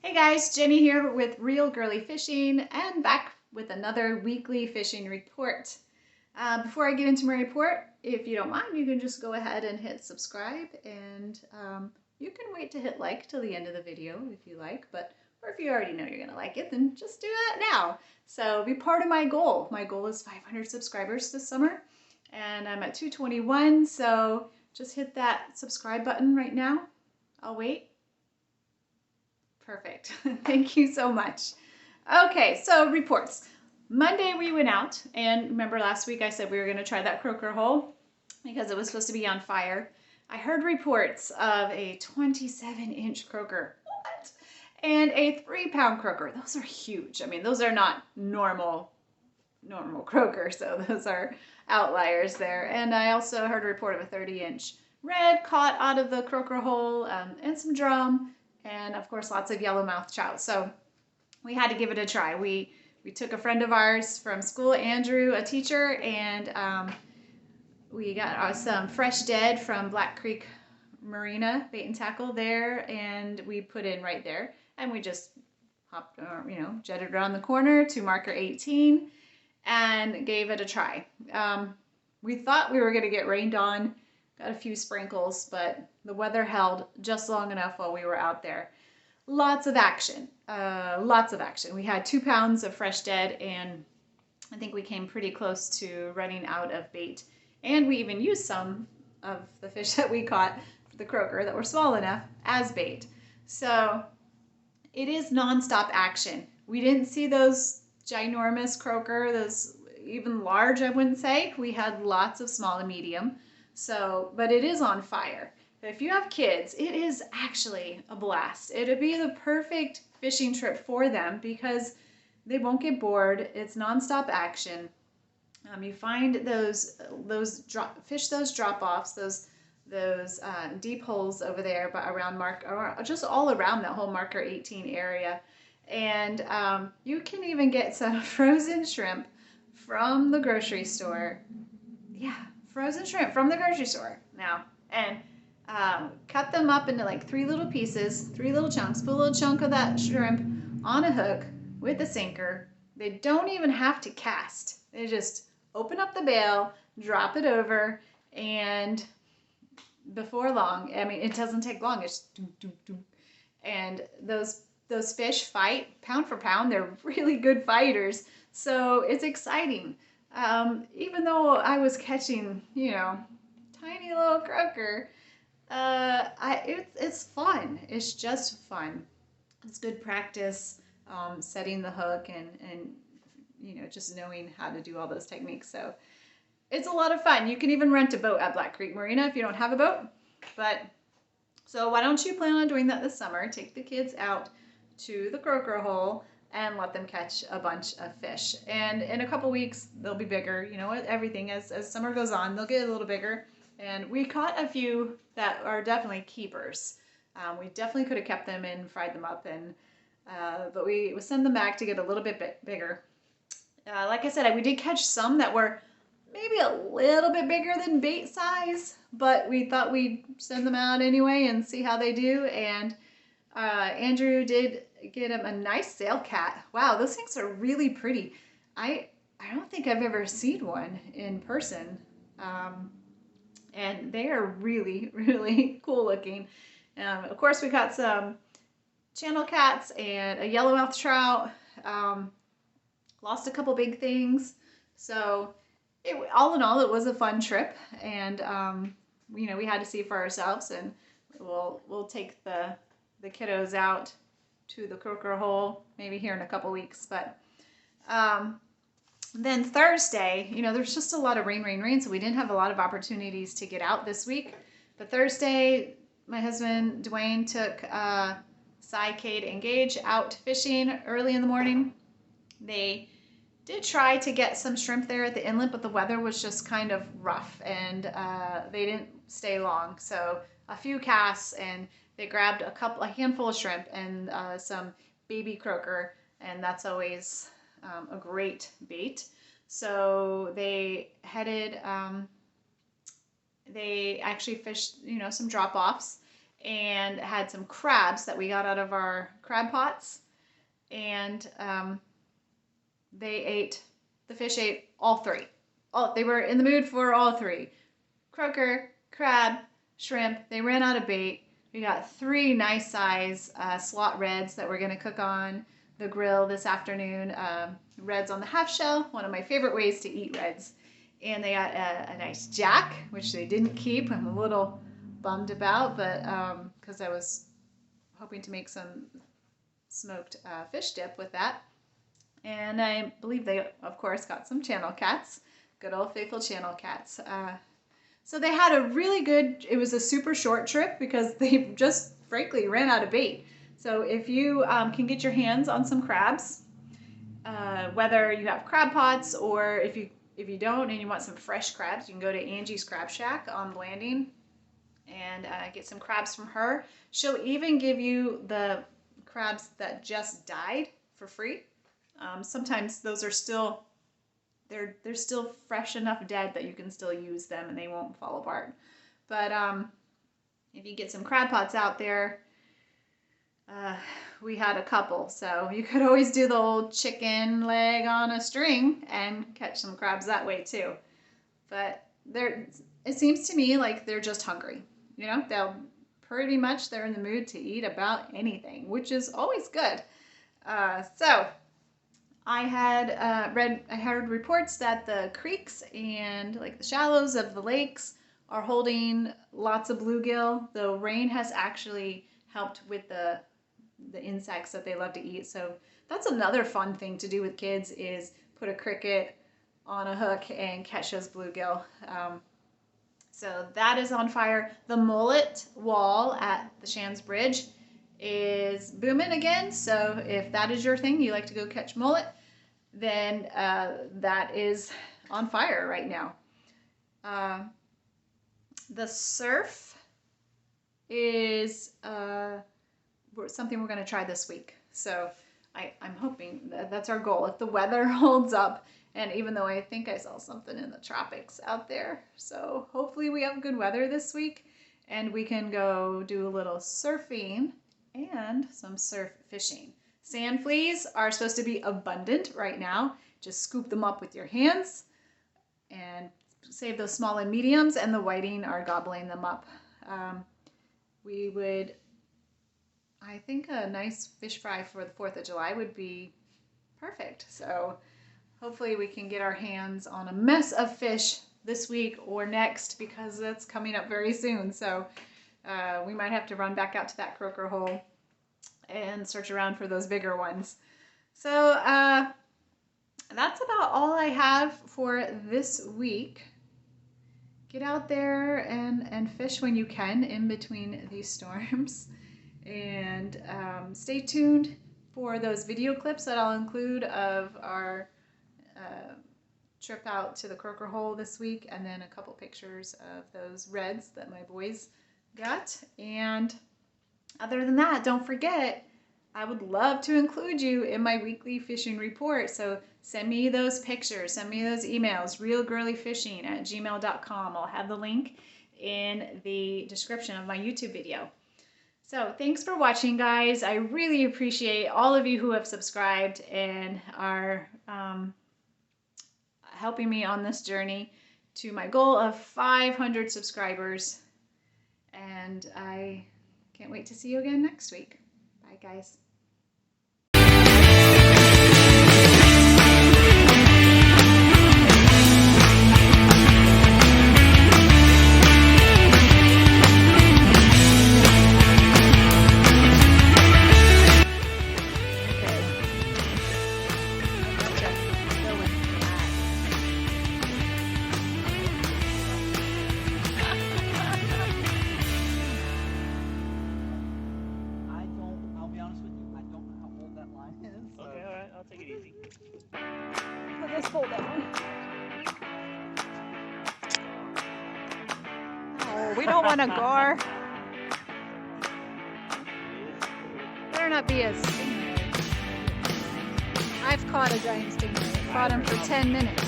Hey guys, Jenny here with Real Girly Fishing and back with another weekly fishing report. Before I get into my report, if you don't mind, you can just go ahead and hit subscribe and you can wait to hit like till the end of the video if you like, or if you already know you're gonna like it, then just do that now. So be part of my goal. My goal is 500 subscribers this summer and I'm at 221, so just hit that subscribe button right now. I'll wait. Perfect. Thank you so much. Okay, so reports. Monday we went out, and remember last week I said we were going to try that croaker hole because it was supposed to be on fire. I heard reports of a 27-inch croaker. What? And a 3-pound croaker. Those are huge. I mean, those are not normal croaker, so those are outliers there. And I also heard a report of a 30-inch red caught out of the croaker hole and some drum. And of course, lots of yellowmouth trout. So we had to give it a try. We took a friend of ours from school, Andrew, a teacher, and we got some fresh dead from Black Creek Marina bait and tackle there, and we put in right there. And we just hopped, jetted around the corner to marker 18 and gave it a try. We thought we were going to get rained on. Got a few sprinkles, but the weather held just long enough while we were out there. Lots of action, lots of action. We had 2 pounds of fresh dead, and I think we came pretty close to running out of bait. And we even used some of the fish that we caught, the croaker, that were small enough as bait. So it is nonstop action. We didn't see those ginormous croaker, those even large, I wouldn't say. We had lots of small and medium. So, but it is on fire. If you have kids, it is actually a blast. It'd be the perfect fishing trip for them because they won't get bored. It's nonstop action. You find fish those drop-offs, those deep holes over there, but just all around that whole marker 18 area. And you can even get some frozen shrimp from the grocery store. Yeah. Frozen shrimp from the grocery store now, and cut them up into like 3 little pieces, 3 little chunks. Put a little chunk of that shrimp on a hook with a sinker. They don't even have to cast. They just open up the bail, drop it over, and before long, I mean, it doesn't take long. It's doo, doo, doo. And those fish fight pound for pound. They're really good fighters, so it's exciting. Even though I was catching, tiny little croaker, it's fun. It's just fun. It's good practice, setting the hook and just knowing how to do all those techniques. So it's a lot of fun. You can even rent a boat at Black Creek Marina if you don't have a boat. So why don't you plan on doing that this summer? Take the kids out to the croaker hole and let them catch a bunch of fish. And in a couple weeks, they'll be bigger. You know what? Everything, as summer goes on, they'll get a little bigger. And we caught a few that are definitely keepers. We definitely could have kept them and fried them up, but we send them back to get a little bit bigger. Like I said, we did catch some that were maybe a little bit bigger than bait size, but we thought we'd send them out anyway and see how they do. And Andrew did get him a nice sail cat. Wow, those things are really pretty. I don't think I've ever seen one in person. And they are really, really cool looking. Of course, we got some channel cats and a yellowmouth trout. Lost a couple big things. So all in all, it was a fun trip. And, we had to see for ourselves, and we'll take the kiddos out to the croaker hole maybe here in a couple weeks. But then Thursday, there's just a lot of rain, so we didn't have a lot of opportunities to get out this week. But Thursday, my husband Dwayne took Cy, Cade, and Gage out fishing early in the morning. They did try to get some shrimp there at the inlet, but the weather was just kind of rough, and they didn't stay long. So a few casts, and they grabbed a handful of shrimp and some baby croaker, and that's always a great bait. So they headed, they actually fished, some drop-offs, and had some crabs that we got out of our crab pots, and the fish ate all three. They were in the mood for all three. Croaker, crab, shrimp. They ran out of bait. We got 3 nice size slot reds that we're going to cook on the grill this afternoon. Reds on the half shell, one of my favorite ways to eat reds. And they got a nice jack, which they didn't keep. I'm a little bummed about, but because I was hoping to make some smoked fish dip with that. And I believe they, of course, got some channel cats. Good old faithful channel cats. So they had a really good, it was a super short trip because they just frankly ran out of bait. So if you can get your hands on some crabs, whether you have crab pots or if you don't and you want some fresh crabs, you can go to Angie's Crab Shack on Blanding and get some crabs from her. She'll even give you the crabs that just died for free. Sometimes those are still, they're still fresh enough dead that you can still use them and they won't fall apart. But if you get some crab pots out there, we had a couple, so you could always do the old chicken leg on a string and catch some crabs that way too. But it seems to me like they're just hungry. You know, they're in the mood to eat about anything, which is always good. So I heard reports that the creeks and like the shallows of the lakes are holding lots of bluegill. The rain has actually helped with the insects that they love to eat. So that's another fun thing to do with kids is put a cricket on a hook and catch those bluegill. So that is on fire. The mullet wall at the Shands Bridge is booming again. So if that is your thing, you like to go catch mullet, then that is on fire right now. The surf is something we're going to try this week. So I'm hoping that's our goal. If the weather holds up, and even though I think I saw something in the tropics out there, so hopefully we have good weather this week and we can go do a little surfing and some surf fishing. Sand fleas are supposed to be abundant right now. Just scoop them up with your hands and save those small and mediums, and the whiting are gobbling them up. I think a nice fish fry for the 4th of July would be perfect. So hopefully we can get our hands on a mess of fish this week or next, because that's coming up very soon. So we might have to run back out to that croaker hole and search around for those bigger ones. So that's about all I have for this week. Get out there and fish when you can in between these storms. And stay tuned for those video clips that I'll include of our trip out to the croaker hole this week, and then a couple pictures of those reds that my boys got. And other than that, don't forget, I would love to include you in my weekly fishing report. So send me those pictures, send me those emails, reelgirlyfishing@gmail.com. I'll have the link in the description of my YouTube video. So thanks for watching, guys. I really appreciate all of you who have subscribed and are helping me on this journey to my goal of 500 subscribers. And I can't wait to see you again next week. Bye, guys. Let's fold that one. Oh, we don't want to gar. Better not be a stingray. I've caught a giant stingray. Caught him for 10 minutes.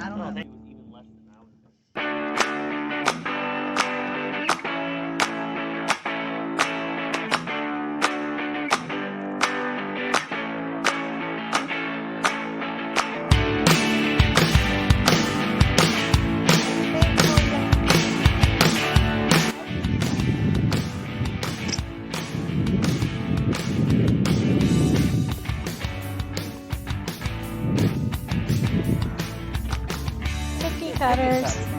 I don't know. I think it was even less than I was thinking. Cookie cutters.